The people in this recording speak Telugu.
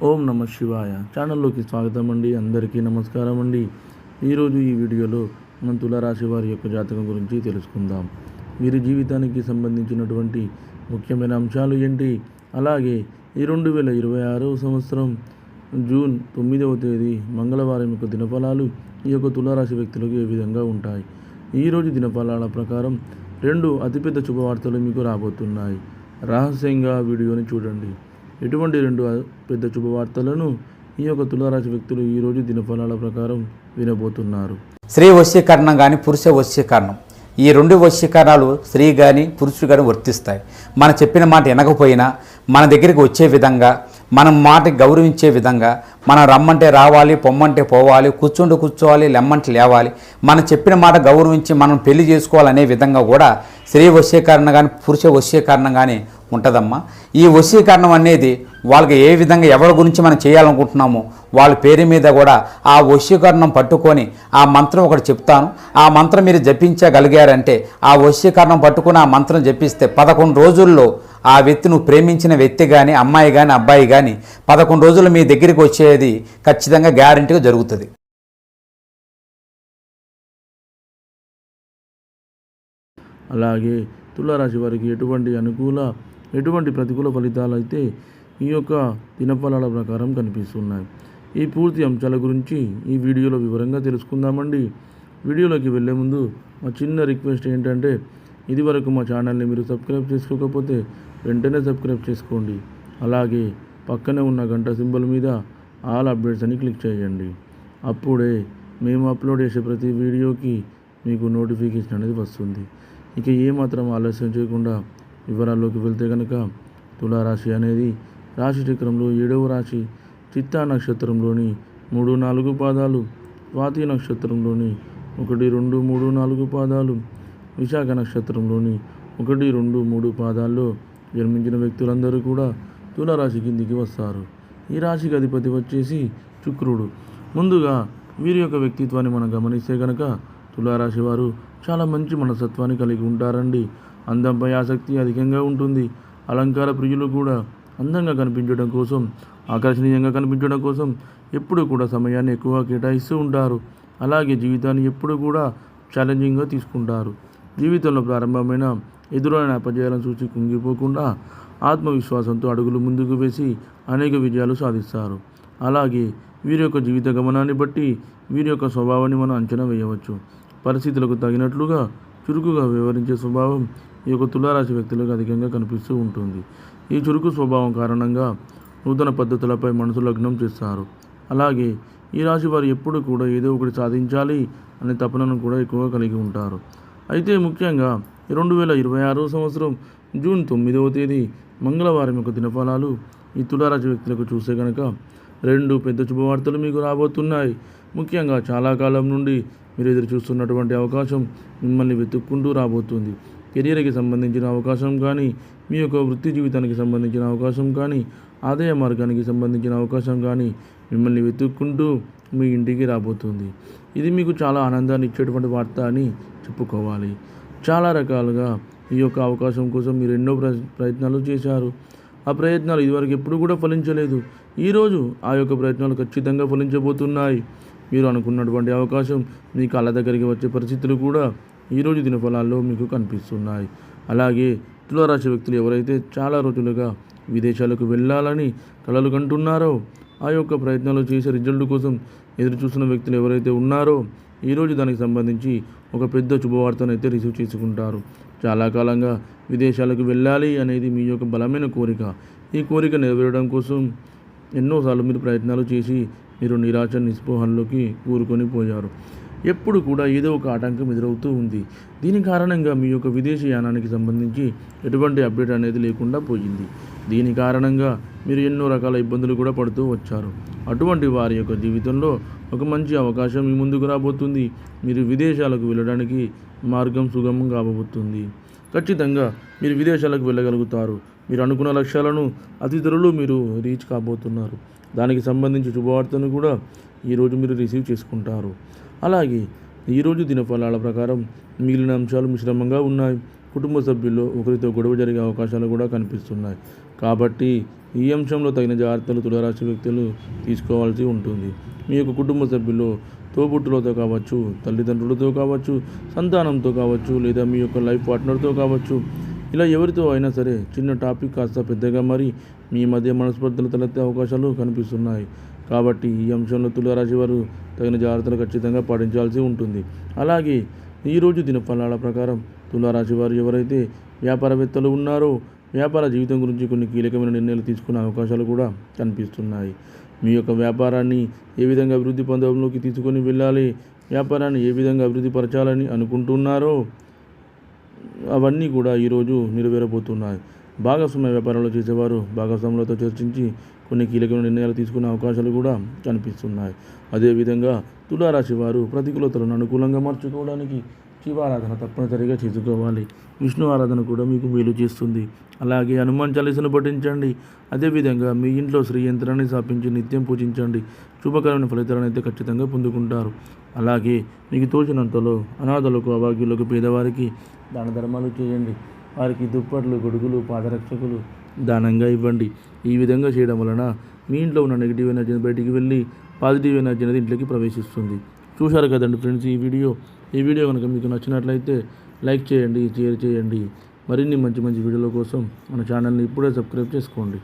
ఓం నమ శివాయ ఛానల్లోకి స్వాగతం అండి. అందరికీ నమస్కారం అండి. ఈరోజు ఈ వీడియోలో మనం తులారాశి వారి యొక్క జాతకం గురించి తెలుసుకుందాం. వీరి జీవితానికి సంబంధించినటువంటి ముఖ్యమైన అంశాలు ఏంటి, అలాగే ఈ 2026 సంవత్సరం జూన్ 9వ తేదీ మంగళవారం యొక్క దినఫలాలు ఈ యొక్క తులారాశి వ్యక్తులకు ఏ విధంగా ఉంటాయి. ఈరోజు దినఫలాల ప్రకారం 2 అతిపెద్ద శుభవార్తలు మీకు రాబోతున్నాయి. రహస్యంగా వీడియోని చూడండి. ఎటువంటి 2 పెద్ద శుభవార్తలను ఈ యొక్క తులారాశి వ్యక్తులు ఈరోజు దినఫలాల ప్రకారం వినబోతున్నారు. స్త్రీ వశీకరణం కానీ పురుష వశీకరణం, ఈ 2 వశీకరణాలు స్త్రీ కానీ పురుషుడు కానీ వర్తిస్తాయి. మనం చెప్పిన మాట వినకపోయినా మన దగ్గరికి వచ్చే విధంగా, మనం మాట గౌరవించే విధంగా, మనం రమ్మంటే రావాలి, పొమ్మంటే పోవాలి, కూర్చోవాలి, లెమ్మంటే లేవాలి, మనం చెప్పిన మాట గౌరవించి మనం పెళ్లి చేసుకోవాలనే విధంగా కూడా స్త్రీ వశీకరణ కానీ పురుష వశీకరణం కానీ ఉంటుందమ్మా. ఈ వశీకరణం అనేది వాళ్ళకి ఏ విధంగా ఎవరి గురించి మనం చేయాలనుకుంటున్నామో వాళ్ళ పేరు మీద కూడా ఆ వశీకరణం పట్టుకొని ఆ మంత్రం ఒకటి చెప్తాను. ఆ మంత్రం మీరు జపించగలిగారంటే, ఆ వశీకరణం పట్టుకొని ఆ మంత్రం జపిస్తే 11 రోజుల్లో ఆ వ్యక్తి, నువ్వు ప్రేమించిన వ్యక్తి కానీ, అమ్మాయి కానీ, అబ్బాయి కానీ 11 రోజులు మీ దగ్గరికి వచ్చేది ఖచ్చితంగా గ్యారెంటీగా జరుగుతుంది. అలాగే తులారాశి వారికి ఎటువంటి అనుకూల, ఎటువంటి ప్రతికూల ఫలితాలు అయితే ఈ యొక్క దినఫలాల ప్రకారం కనిపిస్తున్నాయి. ఈ పూర్తి అంశాల గురించి ఈ వీడియోలో వివరంగా తెలుసుకుందామండి. వీడియోలోకి వెళ్ళే ముందు మా చిన్న రిక్వెస్ట్ ఏంటంటే, ఇదివరకు మా ఛానల్ని మీరు సబ్స్క్రైబ్ చేసుకోకపోతే వెంటనే సబ్స్క్రైబ్ చేసుకోండి. అలాగే పక్కనే ఉన్న గంట సింబల్ మీద ఆల్ అప్డేట్స్ అని క్లిక్ చేయండి. అప్పుడే మేము అప్లోడ్ చేసే ప్రతి వీడియోకి మీకు నోటిఫికేషన్ అనేది వస్తుంది. ఇక ఏమాత్రం ఆలస్యం చేయకుండా వివరాల్లోకి వెళ్తే కనుక, తులారాశి అనేది రాశి చక్రంలో 7వ రాశి. చిత్తా నక్షత్రంలోని 3, 4 పాదాలు, స్వాతి నక్షత్రంలోని 1, 2, 3, 4 పాదాలు, విశాఖ నక్షత్రంలోని 1, 2, 3 పాదాల్లో జన్మించిన వ్యక్తులందరూ కూడా తులారాశి కిందికి వస్తారు. ఈ రాశికి అధిపతి వచ్చేసి శుక్రుడు. ముందుగా వీరి యొక్క వ్యక్తిత్వాన్ని మనం గమనిస్తే కనుక, తులారాశి వారు చాలా మంచి మనస్తత్వాన్ని కలిగి ఉంటారండి. అందంపై ఆసక్తి అధికంగా ఉంటుంది. అలంకార ప్రియులు కూడా అందంగా కనిపించడం కోసం, ఆకర్షణీయంగా కనిపించడం కోసం ఎప్పుడు కూడా సమయాన్ని ఎక్కువ కేటాయిస్తూ ఉంటారు. అలాగే జీవితాన్ని ఎప్పుడు కూడా ఛాలెంజింగ్గా తీసుకుంటారు. జీవితంలో ప్రారంభమైన ఎదురైన అపజయాలను చూసి కుంగిపోకుండా ఆత్మవిశ్వాసంతో అడుగులు ముందుకు వేసి అనేక విజయాలు సాధిస్తారు. అలాగే వీరి యొక్క జీవిత గమనాన్ని బట్టి వీరి యొక్క స్వభావాన్ని మనం అంచనా వేయవచ్చు. పరిస్థితులకు తగినట్లుగా చురుకుగా వ్యవహరించే స్వభావం ఈ యొక్క తులారాశి వ్యక్తులకు అధికంగా కనిపిస్తూ ఉంటుంది. ఈ చురుకు స్వభావం కారణంగా నూతన పద్ధతులపై మనసు లగ్నం చేస్తారు. అలాగే ఈ రాశి వారు ఎప్పుడు కూడా ఏదో ఒకటి సాధించాలి అనే తపనను కూడా ఎక్కువగా కలిగి ఉంటారు. అయితే ముఖ్యంగా 2026 సంవత్సరం జూన్ 9వ తేదీ మంగళవారం యొక్క దినఫలాలు ఈ తులారాశి వ్యక్తులకు చూస్తే కనుక 2 పెద్ద శుభవార్తలు మీకు రాబోతున్నాయి. ముఖ్యంగా చాలా కాలం నుండి మీరు ఎదురు చూస్తున్నటువంటి అవకాశం మిమ్మల్ని వెతుక్కుంటూ రాబోతుంది. కెరియర్కి సంబంధించిన అవకాశం కానీ, మీ యొక్క వృత్తి జీవితానికి సంబంధించిన అవకాశం కానీ, ఆదాయ మార్గానికి సంబంధించిన అవకాశం కానీ మిమ్మల్ని వెతుక్కుంటూ మీ ఇంటికి రాబోతుంది. ఇది మీకు చాలా ఆనందాన్ని ఇచ్చేటువంటి వార్త అని చెప్పుకోవాలి. చాలా రకాలుగా ఈ యొక్క అవకాశం కోసం మీరు ఎన్నో ప్రయత్నాలు చేశారు. ఆ ప్రయత్నాలు ఇదివరకు ఎప్పుడు కూడా ఫలించలేదు. ఈరోజు ఆ యొక్క ప్రయత్నాలు ఖచ్చితంగా ఫలించబోతున్నాయి. మీరు అనుకున్నటువంటి అవకాశం మీ కళ్ళ దగ్గరికి వచ్చే పరిస్థితులు కూడా ఈరోజు దినఫలాల్లో మీకు కనిపిస్తున్నాయి. అలాగే తులారాశి వ్యక్తులు ఎవరైతే చాలా రోజులుగా విదేశాలకు వెళ్ళాలని కలలు కంటున్నారో, ఆ యొక్క ప్రయత్నాలు చేసే రిజల్ట్ కోసం ఎదురు చూస్తున్న వ్యక్తులు ఎవరైతే ఉన్నారో, ఈరోజు దానికి సంబంధించి ఒక పెద్ద శుభవార్తను అయితే రిసీవ్ చేసుకుంటారు. చాలా కాలంగా విదేశాలకు వెళ్ళాలి అనేది మీ యొక్క బలమైన కోరిక. ఈ కోరిక నెరవేరడం కోసం ఎన్నోసార్లు మీరు ప్రయత్నాలు చేసి మీరు నిరాశ నిస్పృహల్లోకి కూరుకొని పోయారు. ఎప్పుడు కూడా ఏదో ఒక ఆటంకం ఎదురవుతూ ఉంది. దీని కారణంగా మీ యొక్క విదేశీ యానానికి సంబంధించి ఎటువంటి అప్డేట్ అనేది లేకుండా పోయింది. దీని కారణంగా మీరు ఎన్నో రకాల ఇబ్బందులు కూడా పడుతూ వచ్చారు. అటువంటి వారి యొక్క జీవితంలో ఒక మంచి అవకాశం మీ ముందుకు రాబోతుంది. మీరు విదేశాలకు వెళ్ళడానికి మార్గం సుగమం కాబోతుంది. ఖచ్చితంగా మీరు విదేశాలకు వెళ్ళగలుగుతారు. మీరు అనుకున్న లక్ష్యాలను అతి త్వరలో మీరు రీచ్ కాబోతున్నారు. దానికి సంబంధించి శుభవార్తను కూడా ఈరోజు మీరు రిసీవ్ చేసుకుంటారు. అలాగే ఈరోజు దినఫలాల ప్రకారం మిగిలిన అంశాలు మిశ్రమంగా ఉన్నాయి. కుటుంబ సభ్యుల్లో ఒకరితో గొడవ జరిగే అవకాశాలు కూడా కనిపిస్తున్నాయి. కాబట్టి ఈ అంశంలో తగిన జాగ్రత్తలు తులారాశి వ్యక్తులు తీసుకోవాల్సి ఉంటుంది. మీ యొక్క కుటుంబ సభ్యులు తోబుట్టులతో కావచ్చు, తల్లిదండ్రులతో కావచ్చు, సంతానంతో కావచ్చు, లేదా మీ యొక్క లైఫ్ పార్ట్నర్తో కావచ్చు, ఇలా ఎవరితో అయినా సరే చిన్న టాపిక్ కాస్త పెద్దగా మరి మీ మధ్య మనస్పర్ధలు తలెత్తే అవకాశాలు కనిపిస్తున్నాయి. కాబట్టి ఈ అంశంలో తులారాశి వారు తగిన జాగ్రత్తలు ఖచ్చితంగా పాటించాల్సి ఉంటుంది. అలాగే ఈరోజు దినఫలాల ప్రకారం తులారాశి వారు ఎవరైతే వ్యాపారవేత్తలు ఉన్నారో వ్యాపార జీవితం గురించి కొన్ని కీలకమైన నిర్ణయాలు తీసుకునే అవకాశాలు కూడా కనిపిస్తున్నాయి. మీ యొక్క వ్యాపారాన్ని ఏ విధంగా అభివృద్ధి పొందడంలోకి తీసుకొని వెళ్ళాలి, వ్యాపారాన్ని ఏ విధంగా అభివృద్ధి పరచాలని అనుకుంటున్నారో అవన్నీ కూడా ఈరోజు నెరవేరబోతున్నాయి. భాగస్వామ్య వ్యాపారంలో చేసేవారు భాగస్వాములతో చర్చించి కొన్ని కీలకమైన నిర్ణయాలు తీసుకునే అవకాశాలు కూడా కనిపిస్తున్నాయి. అదేవిధంగా తులారాశి వారు ప్రతికూలతలను అనుకూలంగా మార్చుకోవడానికి శివారాధన తప్పనిసరిగా చేసుకోవాలి. విష్ణు ఆరాధన కూడా మీకు మేలు చేస్తుంది. అలాగే హనుమాన్ చాలీసాను పఠించండి. అదేవిధంగా మీ ఇంట్లో శ్రీ యంత్రాన్ని స్థాపించి నిత్యం పూజించండి. శుభకరమైన ఫలితాలను అయితే ఖచ్చితంగా పొందుకుంటారు. అలాగే మీకు తోచినంతలో అనాథలకు, అభాగ్యులకు, పేదవారికి దాన ధర్మాలు చేయండి. వారికి దుప్పట్లు, గొడుగులు, పాదరక్షకులు దానంగా ఇవ్వండి. ఈ విధంగా చేయడం వలన మీ ఇంట్లో ఉన్న నెగిటివ్ ఎనర్జీ బయటికి వెళ్ళి పాజిటివ్ ఎనర్జీ అనేది ఇంట్లోకి ప్రవేశిస్తుంది. చూశారు కదండి ఫ్రెండ్స్, ఈ వీడియో కనుక మీకు నచ్చినట్లయితే లైక్ చేయండి, షేర్ చేయండి. మరిన్ని మంచి మంచి వీడియోల కోసం మన ఛానల్ని ఇప్పుడే సబ్స్క్రైబ్ చేసుకోండి.